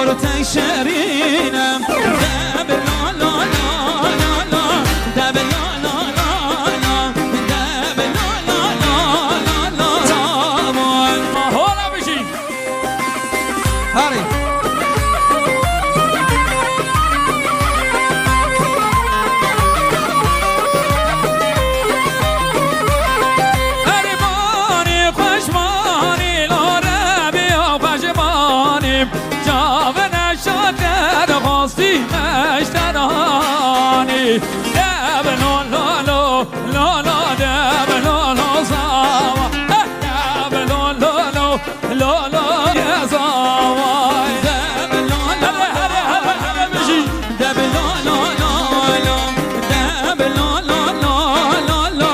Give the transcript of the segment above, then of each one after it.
برو تشرینم دب لا لا لا لا لا دب لا لا لا لا دب لا لا لا لا لا تامان حالا بشین هاری مشترانی دب لا لا لا لا لا دب لا لا زاوا دب لا لا لا لا لا یا زاوا دب لا لا لا بشی دب لا لا لا لا دب لا لا لا لا لا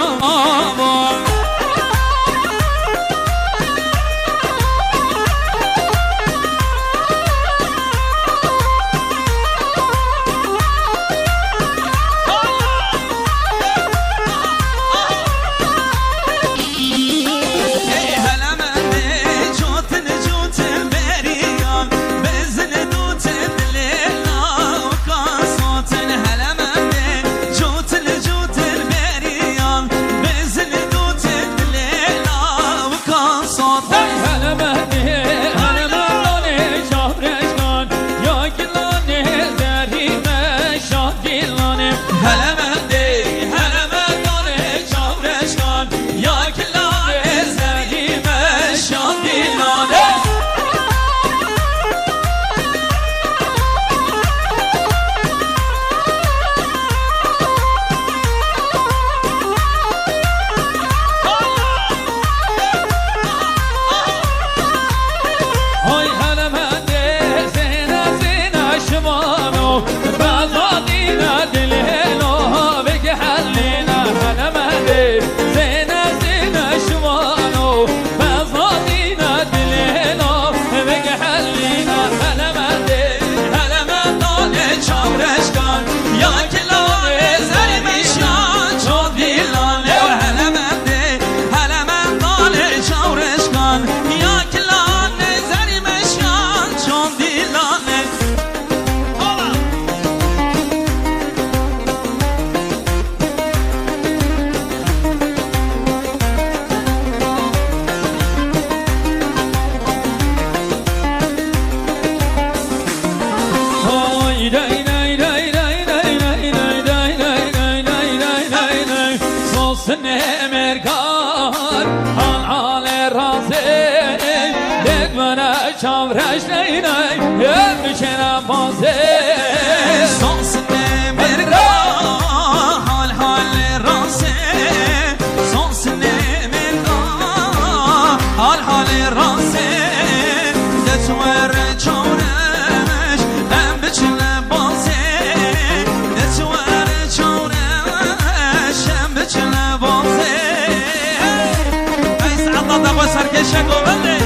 چاورش نی نی میکنم بازه سانس نمیرگا حال حال راسه سانس نمیرگا حال حال راسه دتور چورش ام بچله بازه دتور چورش ام بچله بازه ایس عطا دقو سرکشه گوله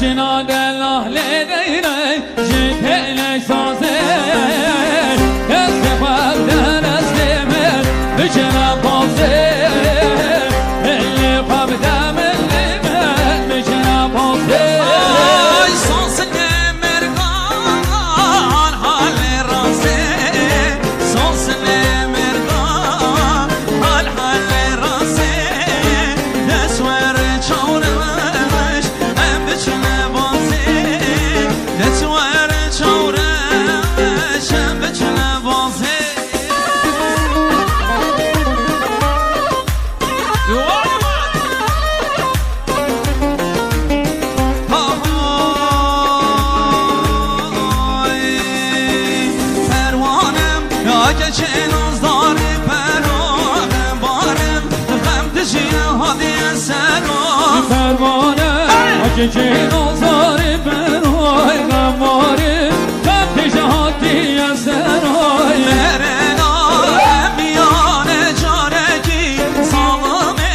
جناد الله لدينا جيت لك صوتي استقبل نسلم بجنا بوزي اللي قبل من اللي بجنا بوزي صوص المرقان حال راسي صوص المرقان حال راسي نسور شورش پروانه آجه که نازاری برای غماری غم تشهاتی از سرای مرنا همیان جارگی ظالمه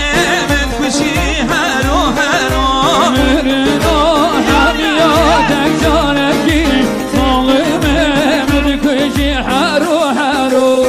من کشی هرو هرو مرنا همیان جارگی ظالمه من کشی هرو هرو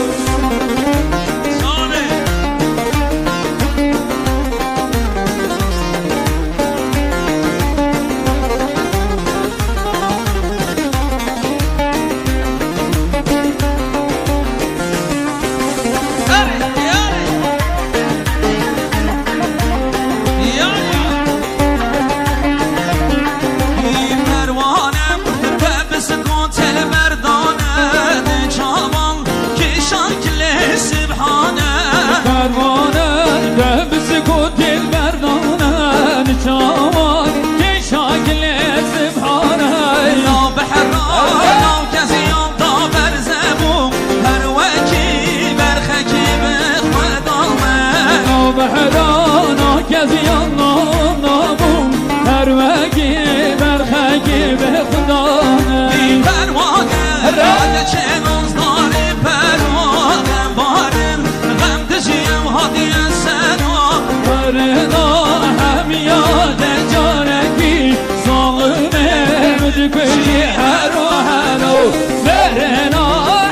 کشی هرو هرو برنا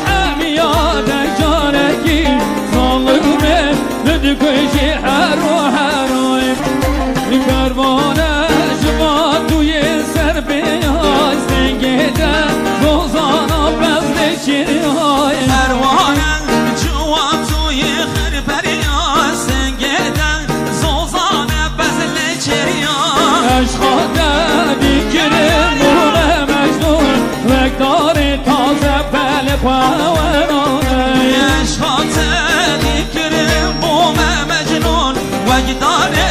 همیاد جارگی ظالمه بد کشی هرو هرو پروانه شما توی سر بیای سنگیده روزانا بزد چریای پروانه جوان توی خر بریای سنگیده روزانا بزد چریای عشقاده بیکرم داری تازه بله پاورانه عشقات دیگرم بوم مجنون وگداری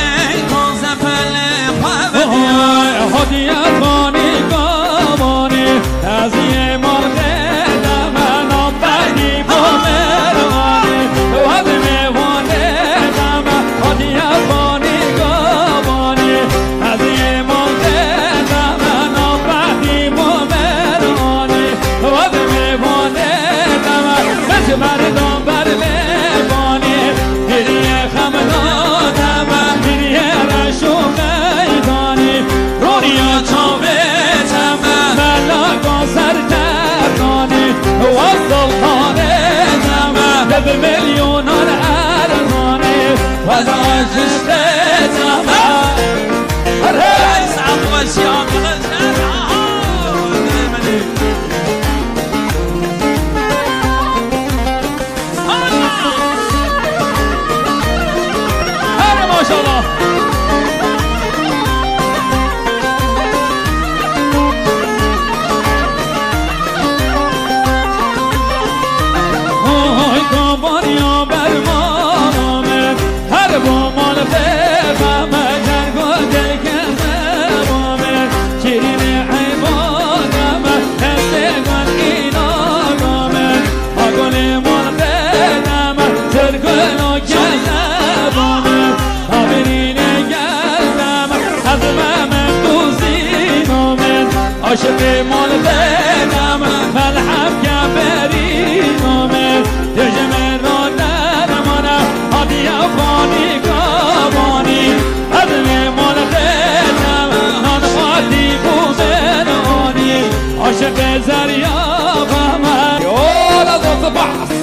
تازه بله پاورانه هدیت بانی گامانی از یه مرده دمنا بردی بومرانی ود میوانه دم هدیت بانی گامانی از یه مرده دمنا بردی بومرانی ود میوانه دم بردم بر میوانی گریه خم دادم گریه رشو میدانی رونیا چاویتم ملاکا سر تردانی و سلطانتم به میلیونان ارزانی و داشتتم رئیس عباسیان ماشاءالله اوه کابانیا برمانم هر بومال بفهم جرگ و دلکم بامر شیرین حیوانم هستگان ایناگام آگل مال بدم سرگل و گذبام عاشق مال بینم ملحب کبرین آمد دژم را درمانم حادی افغانی کابانی عدل مال بینم نان خاطی بوزنانی عاشق زریابم یولا دوست بحث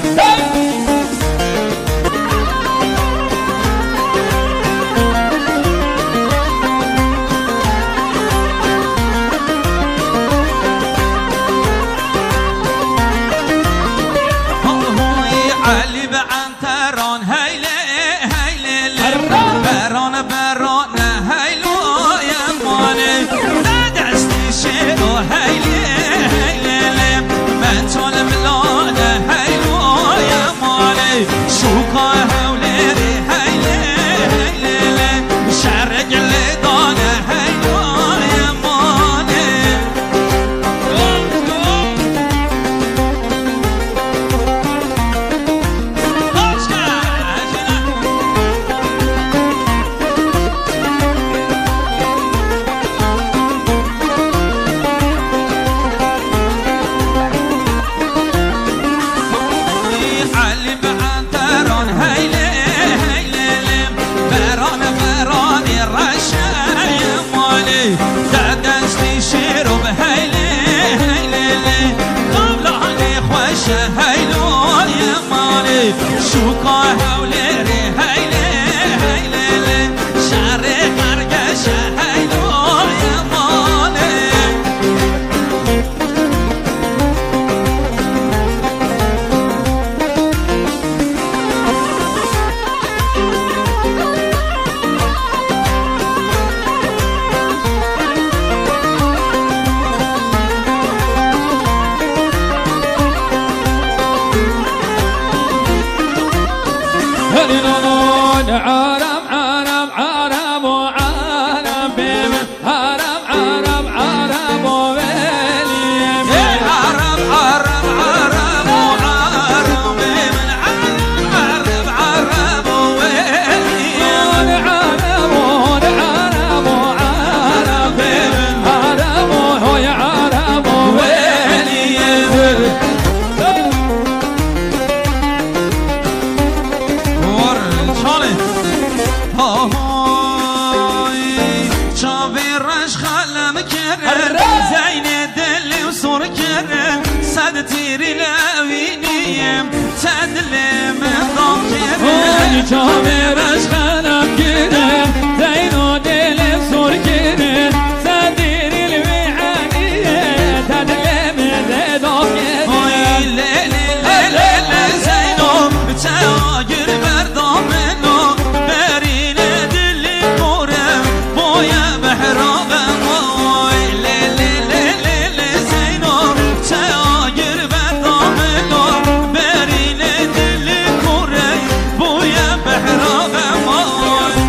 مالي دشتی شیر و به هیلی هیلی قبل حالی خوش هیلوی مالی شوکا هولی هیلی هیلی شهر قرگش هیلوی مالی عرب عرب عرب وعرب بمن عرب عرب عرب وويلي عرب عرب عرب وعرب بمن عرب عرب وويلي عرب عرب وعرب بمن عرب وهي عرب وويلي شابيرش خلم كرن زين دلي وصور كرن سد تيري لاوينيم تدلي من ضم كرن شابيرش خلم كرن زين دلي وصور كرن سد تيري الويعانية تدلي من ضم كرن ليلي زينو تاجر بردام منو برين دلي كورم بويا بحرام موي ليلي زينو تاجر بردام منو برين دلي كورم بويا بحرام موي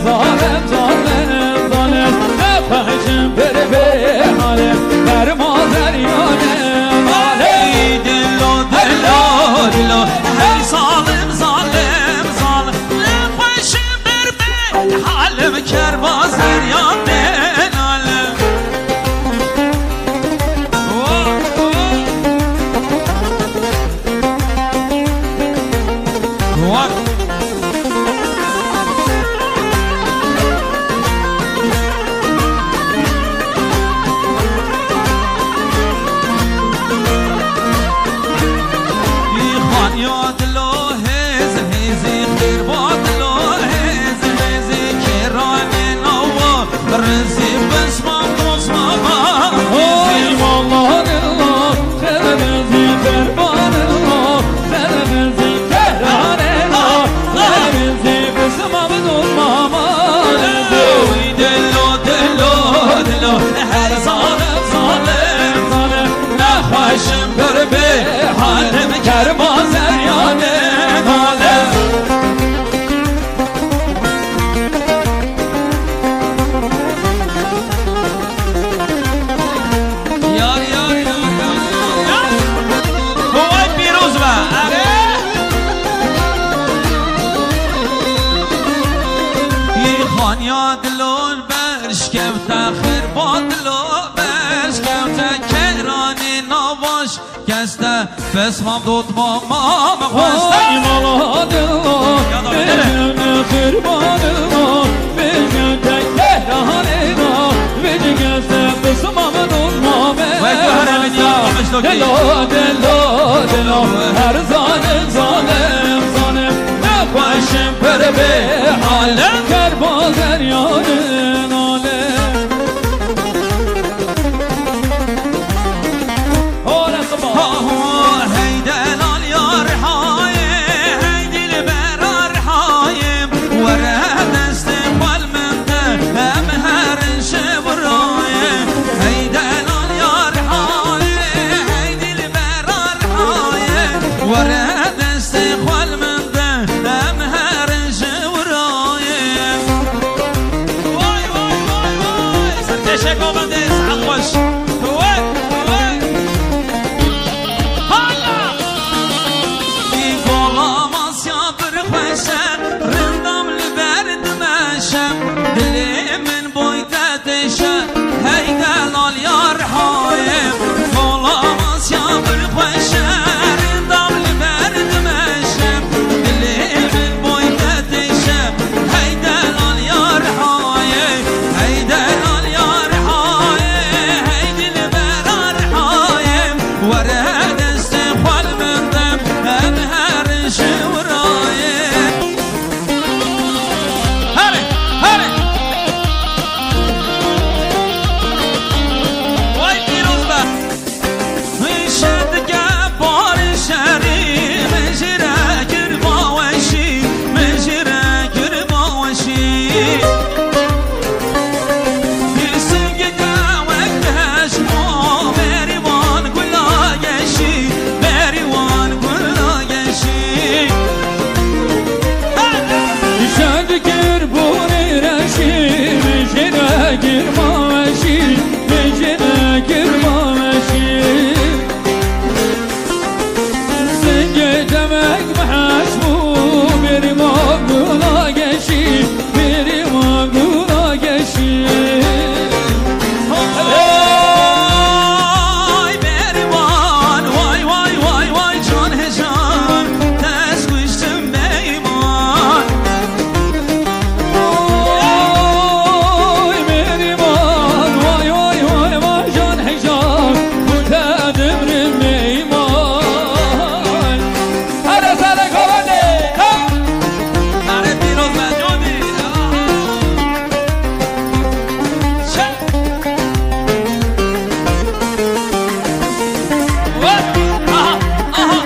ظالم ظالم ظالم نفهشم بره به حالم بر مادر یادم علي دلو دلو دلو هي ظالم ظالم ظالم نخوش بربي حالم كرباز دريان دين علم رزي بس ما بوس ما اوي والله الله خير رزي قربان الله خير رزي كران الله خير رزي بس ما بدون ماما وي دلو دلو دلو هر ظالم ظالم ظالم نخوشم بربي حالم كرباز ريانه حالم خانيا دلون برشكم تاخر بادلو برشكم تكراني نواش كسته بس هم دوت ماما مخوسته اوي والله الله بجم قربان الله بجم تكران الله بجم بس ما بدون ماما دلو دلو دلو هر ظالم ظالم ظالم نخوشم پر به حالم کرباز یاد ناله هی دلال یار های هی دل برار هایم وره دست قل منده هم هر شب رایم هی دلال یار های هی دل برار هایم وره دست قل منده هم هر شب رایم شكو بدي سعقوش هواي هواي هلا في فولا ماسيا برخوشة رندم لبرد ماشا دلي من بويتا تشا هيدا لال يار حايم فولا ماسيا برخوشة رندم لبرد ماشا دلي من بويتا تشا هيدا لال يار حايم هيدا لال يار حايم هيدي البرار حايم ورد استخوال من دم انهار شورايم هاري هاري واي فيروز بقى مشهد جبار شري مجرى كربا وشي مجرى كربا وشي يسق داوكش مو بريوان كلا يشي بريوان كلا يشي شاد كربوني رشي مجرى كربا وشي مجرى كربا وشي سنجد دمك محاسبو بيري ما قولا قشي بيري ما قولا قشي واي بريوان واي واي واي واي جان هجان تسويشتم بيمان واي بيري مان واي واي واي واي جان حجاب وتادم رميمان هذا صدق هوني أنا فيروز مجودي شا آها آها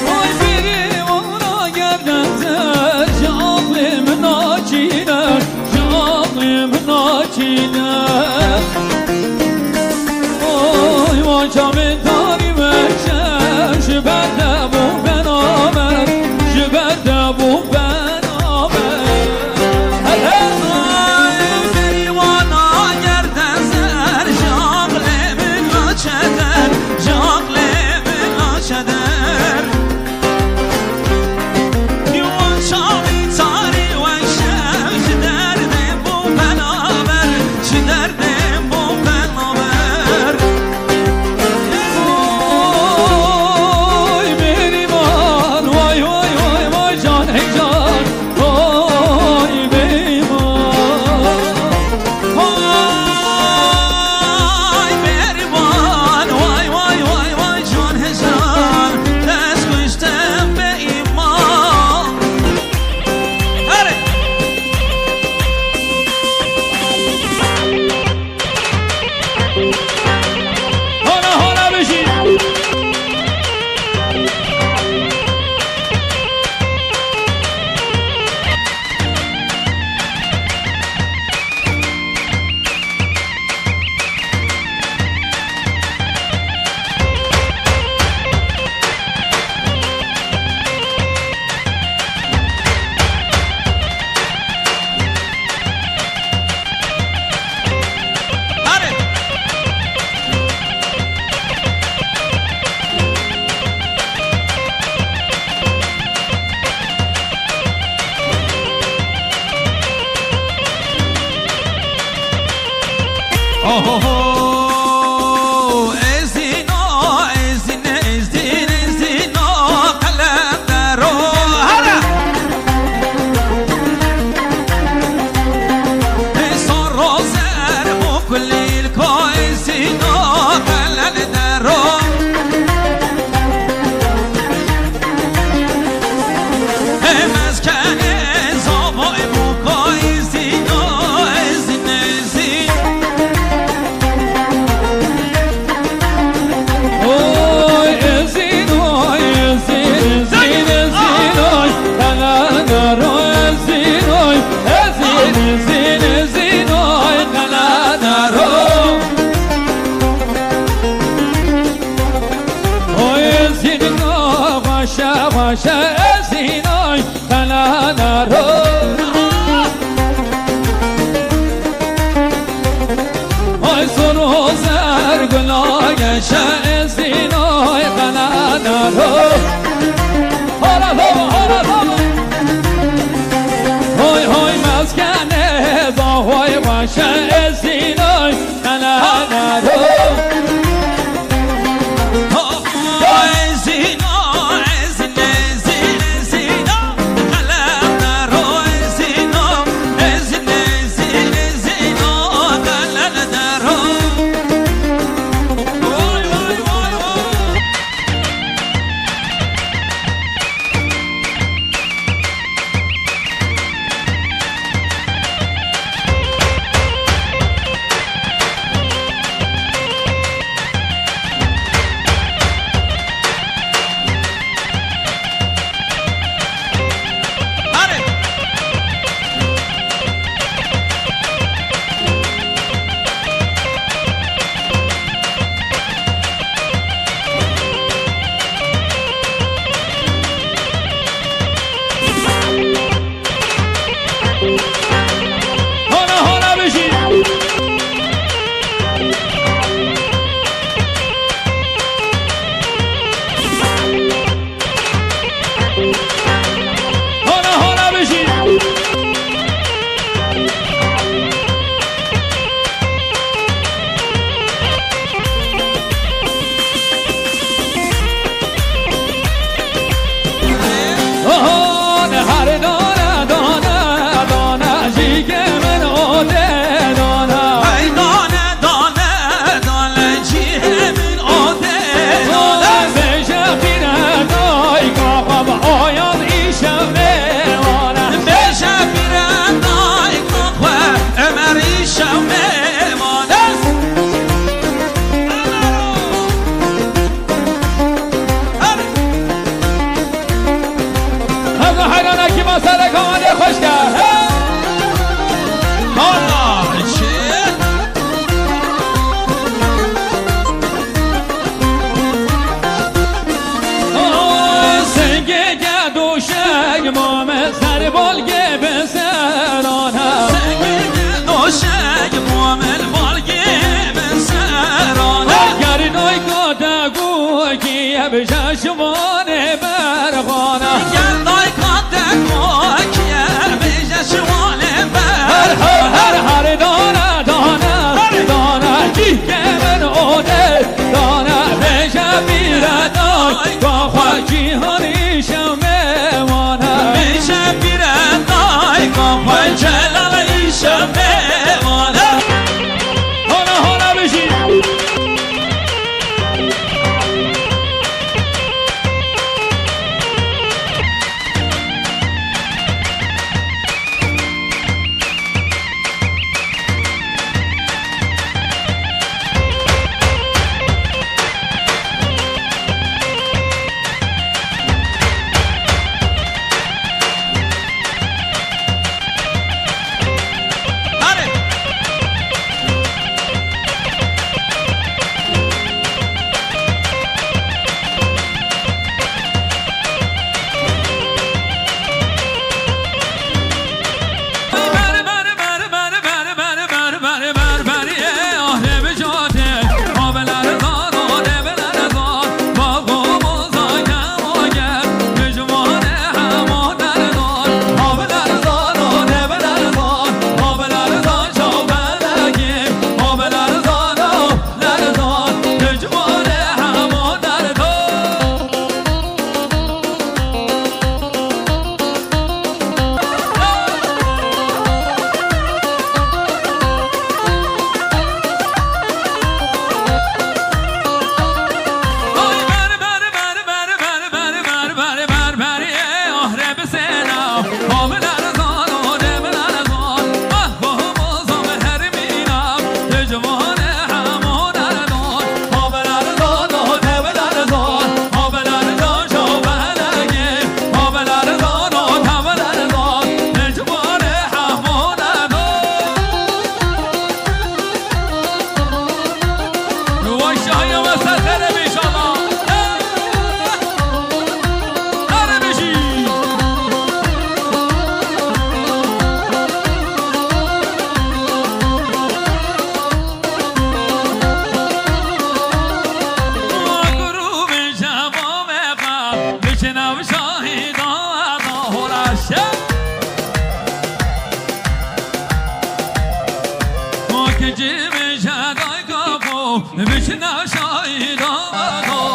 واي بيري وانا قبلتك شاطلي من عجينك شاطلي من عجينك واي واي شامل داري مكشف شبت ابو بنامك شبت ابو بنامك بريوانا گردن زر شاغله من چدر شاغله من چدر یوان شاوی تاری و شم دردم بو بنابر دردم بو بنابر واي بيري مان واي واي واي واي جان حجان واي بيري مان وای بریوان وای وای وای وای جان هزار دست کشتم به ایمان هره هانا هانا بشی هره ازینا ازین ازین ازینا قلم درو هره سر روزر بو کلیل کو ازینا قلم درو مسکن زابای بو کو ازینا ازین ازین بشه زینای قلنه رو هارا بابا های های مسکنه زاهای بشه زینای قلنه رو شوانه برخانه گردای کاتکو کیر بیجه شوانه برخانه هر دانه دانه دانه که من اوده دانه بیجه بیردان با خواه جیهانی شمه وانه بیجه بیردان با خواه جلالی شمه وانه هانا بشی بشنا شايدانو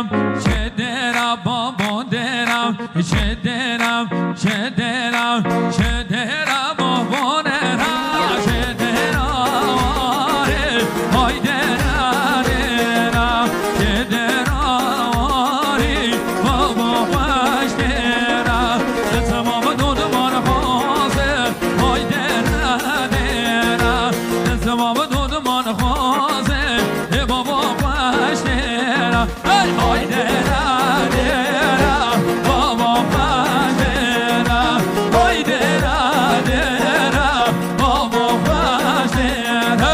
درم چه درم بابا درم چه درم چه درم چه درم بابا درم چه درم های درم درم چه درم بابا خوش درم تمام دود من خواسته های درم درم تمام دود من خواسته بابا خوش درم های درم درم بابا خوش درم های درم درم بابا خوش درم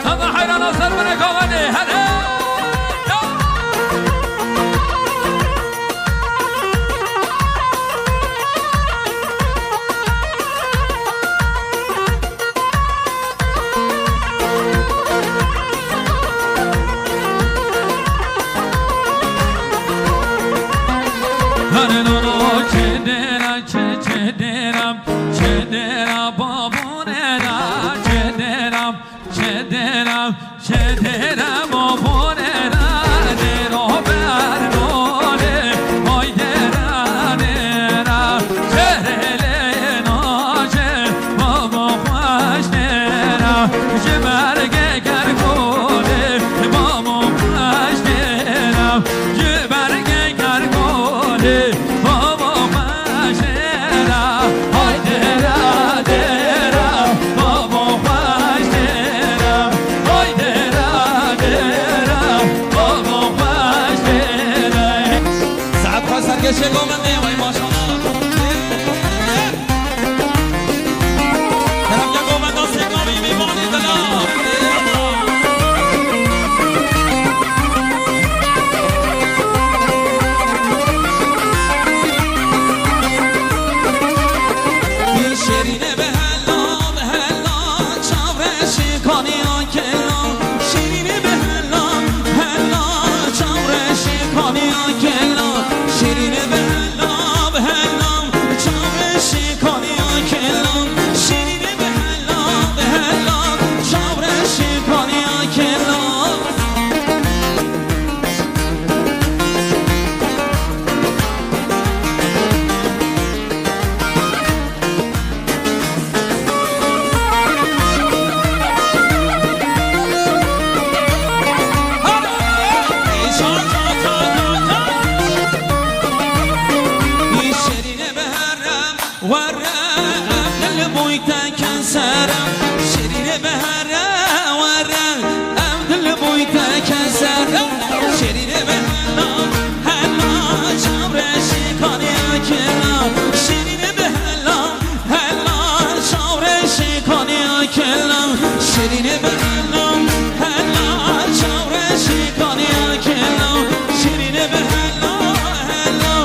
اما حیران اصر من کامنه هده Chegou uma meia emocional. Era minha goma não se come me bonita não. Şerine behella behella çavreşi kaniyan kellam şerine behella hella çavreşi kaniyan kellam şerine behella behella çavreşi kaniyan kellam şerine behella behella çavreşi kaniyan kellam شرينه بهره وره عبدل بويته كسره شرينه بهلا هلا شاورشي كانيا كلا شرينه بهلا هلا شاورشي كانيا كلا شرينه بهلا هلا شاورشي كانيا كلا شرينه بهلا هلا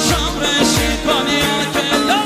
شاورشي كانيا كلا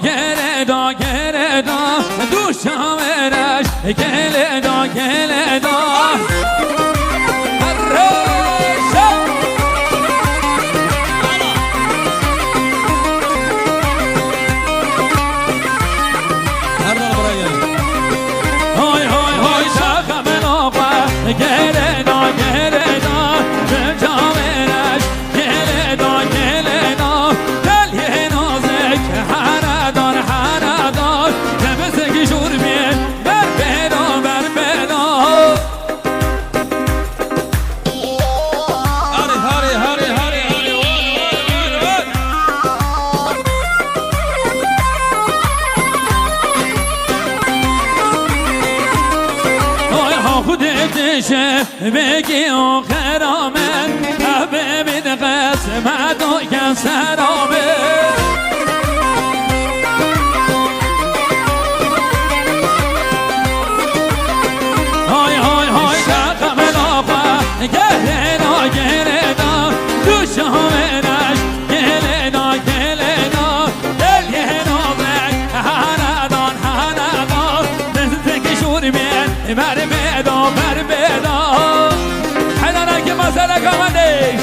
گله دا دوشم رش گله دا گله دا به جامرش گله دا دلیه نازک هردار نمسه که شور بیر بر بیدا بگی آخرامه ببین قسمت و کسرامه های شقم لاغا گله دا دوشامنش گله دا دلیه نازک هردان نزدیک شور بین بر بیدا حیدانه که مسئله کامنده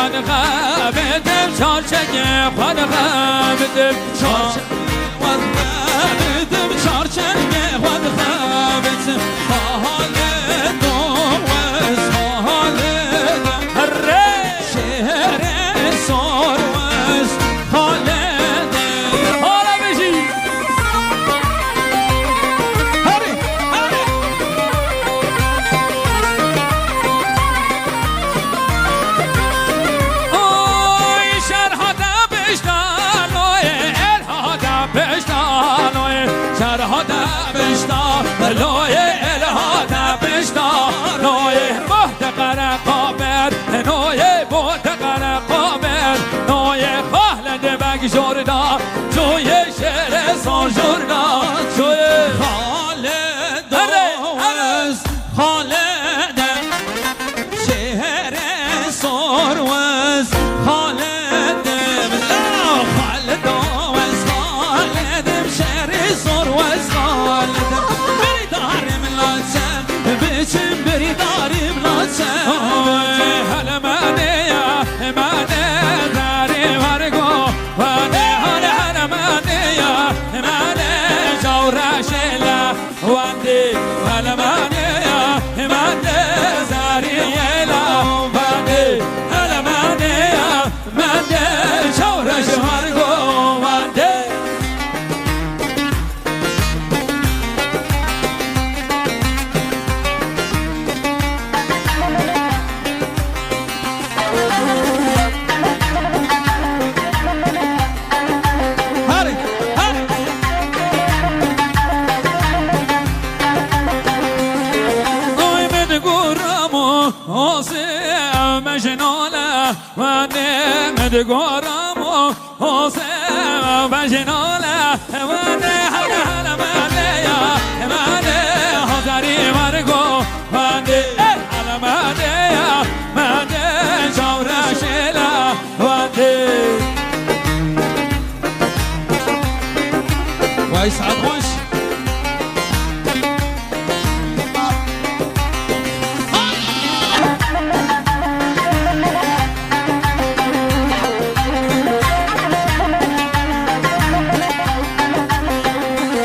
خود خبتم چارچنگ خود خبتم چارچنگ خود خبتم حال دوم وز حال شهر سار وز حال حالا بشی اوی شرها دبشتانوی الها دبشتانوی شرها دبشتانوی الها دبشتانوی محتقر قابر نوی محتقر قابر نوی خالد بگ جردا توی شهر سان جردا توی خالد وز خالد شهر سار وز خالد خالد وز خالد شهر سار وز خالد بری دارم لازم بچم بری دارم لازم هل منه یا منه داری ورگو ونه هل منه یا منه جورشلا وندی هل منه یا منه زاریلا وندی هل منه یا منه جورش ورگو وندی هری هری اوی من گورمو حسین مجناله ونه من گورمو حسین مجناله ونه هل هل منه یا منه هزاری مرگو ونه هل منه یا منه جورشلا ونه ويسعد خوش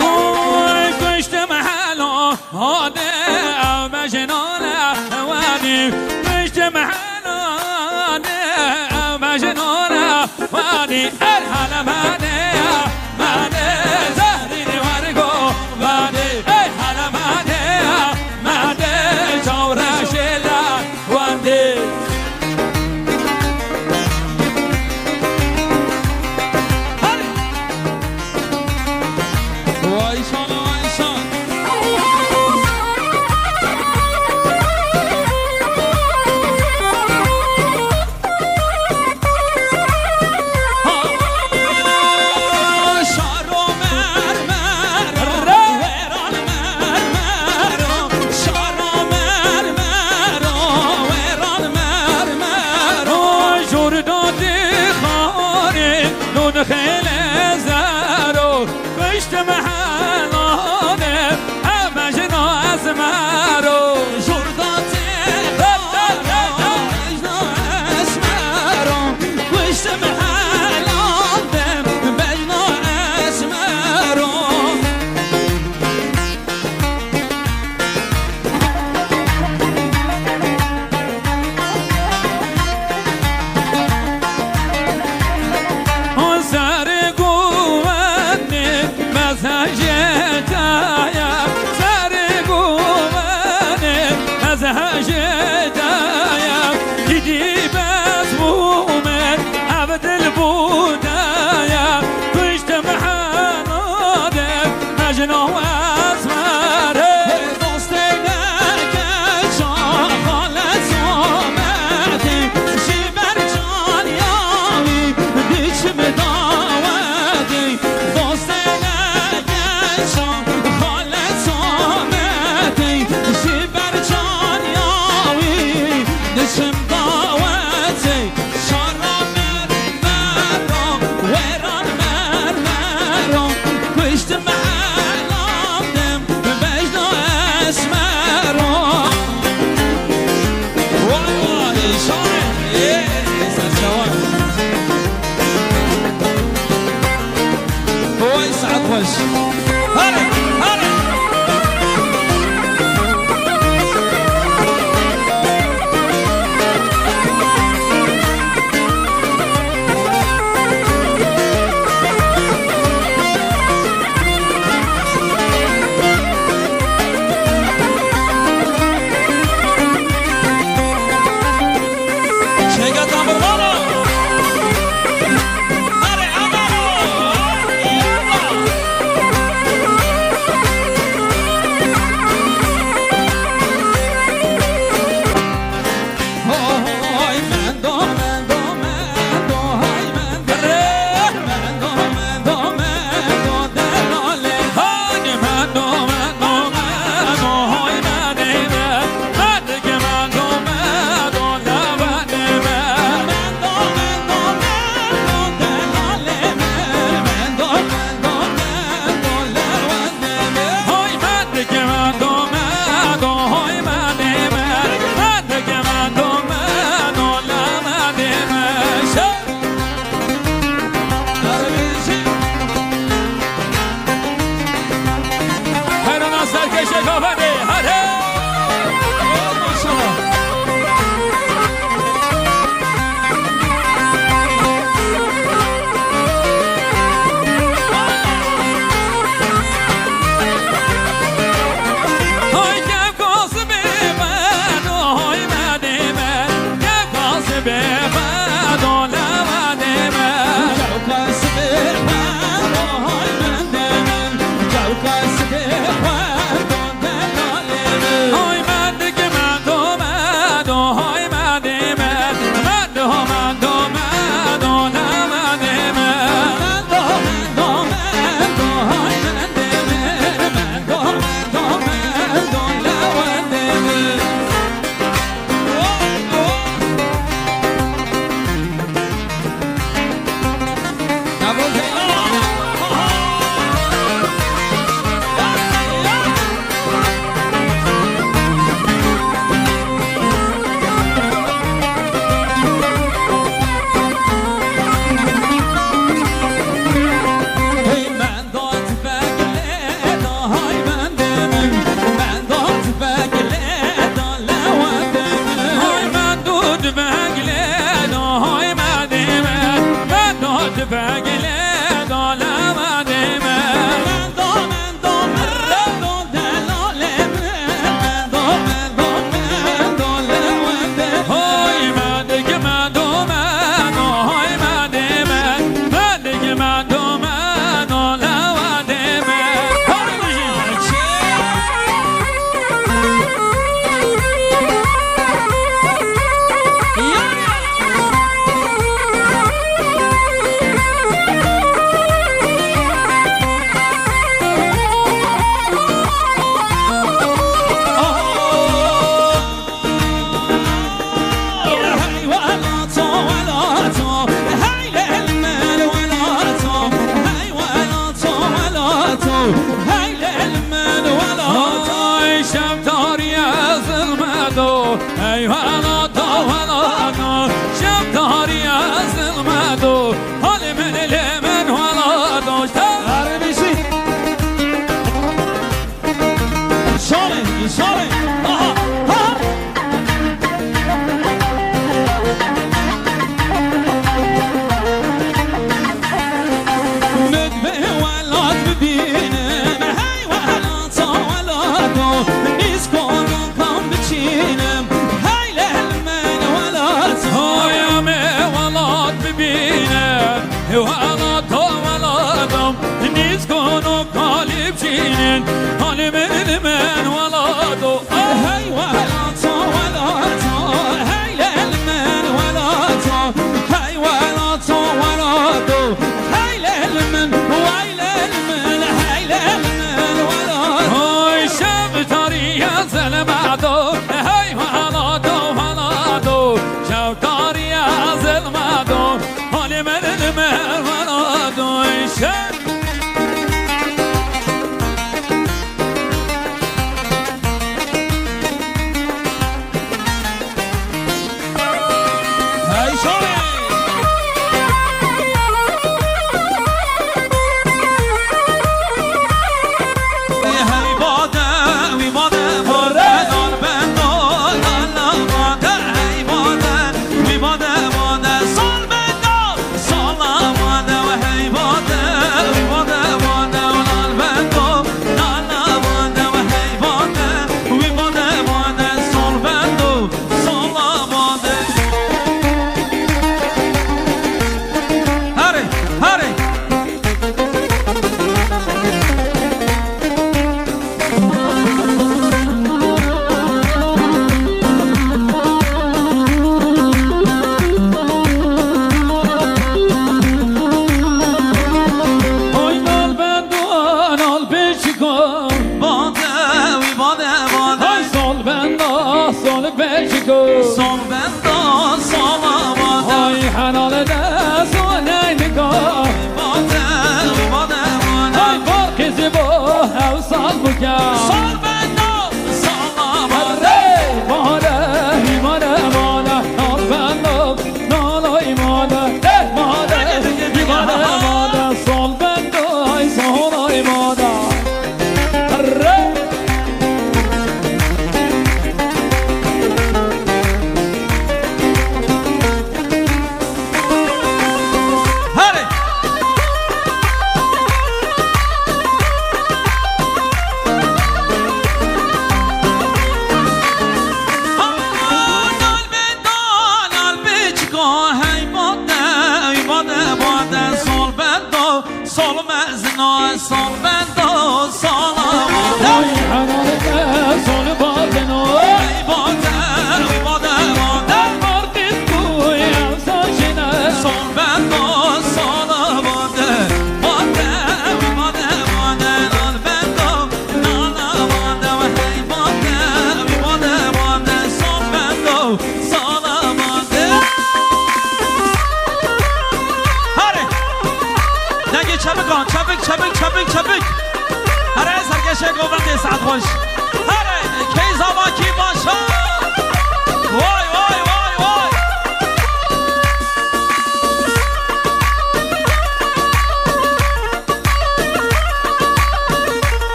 اوی کشت محلو هاده مجنونه وانی کشت محلو هاده مجنونه وانی ارحل منه یا منه زهری ورگو وانی ارحل منه یا منه جورشلا وانی ويشان ويشان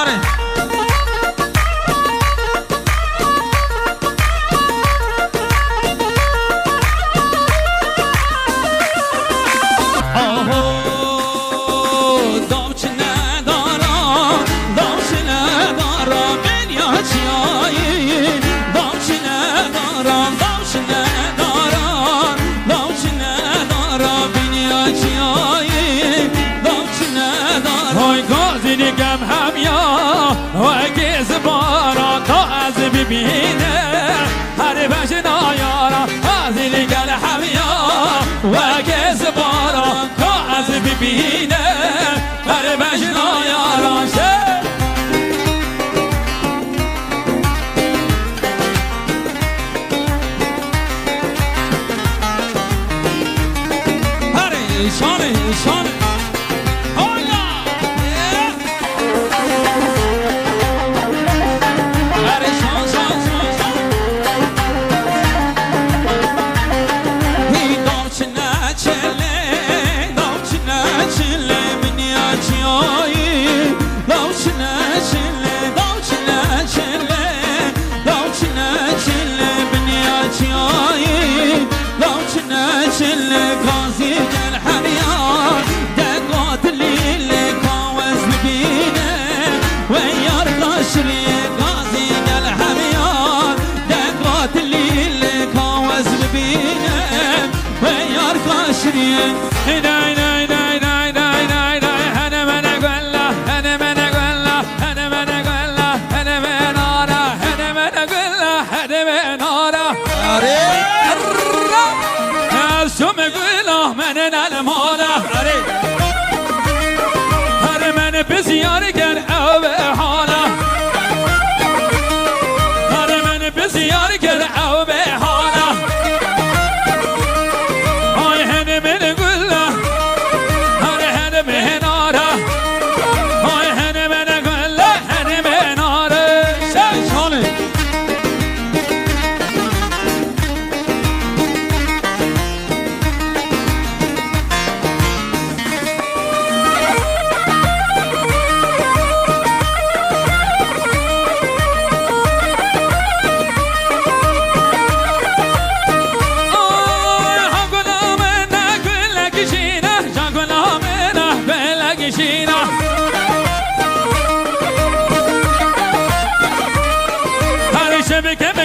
شاره دیگم هم یا و زبارا تا از ببینه هر بجنا یارا از دیگر هم یا و زبارا تا از ببینه هر بجنا یارا شانه شانه بزیار گر او به حالا هر من بزیار گر او به حالا های هنه من گلا هر هنه من آرا های هنه من گلا هنه من آرا شانه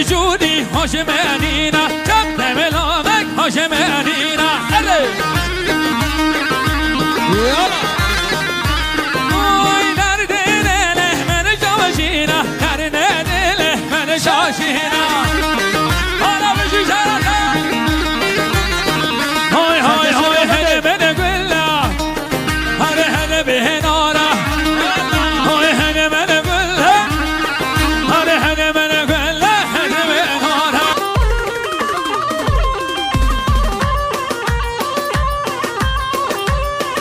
جودی هاشم انینا کم دملامک هاشم انینا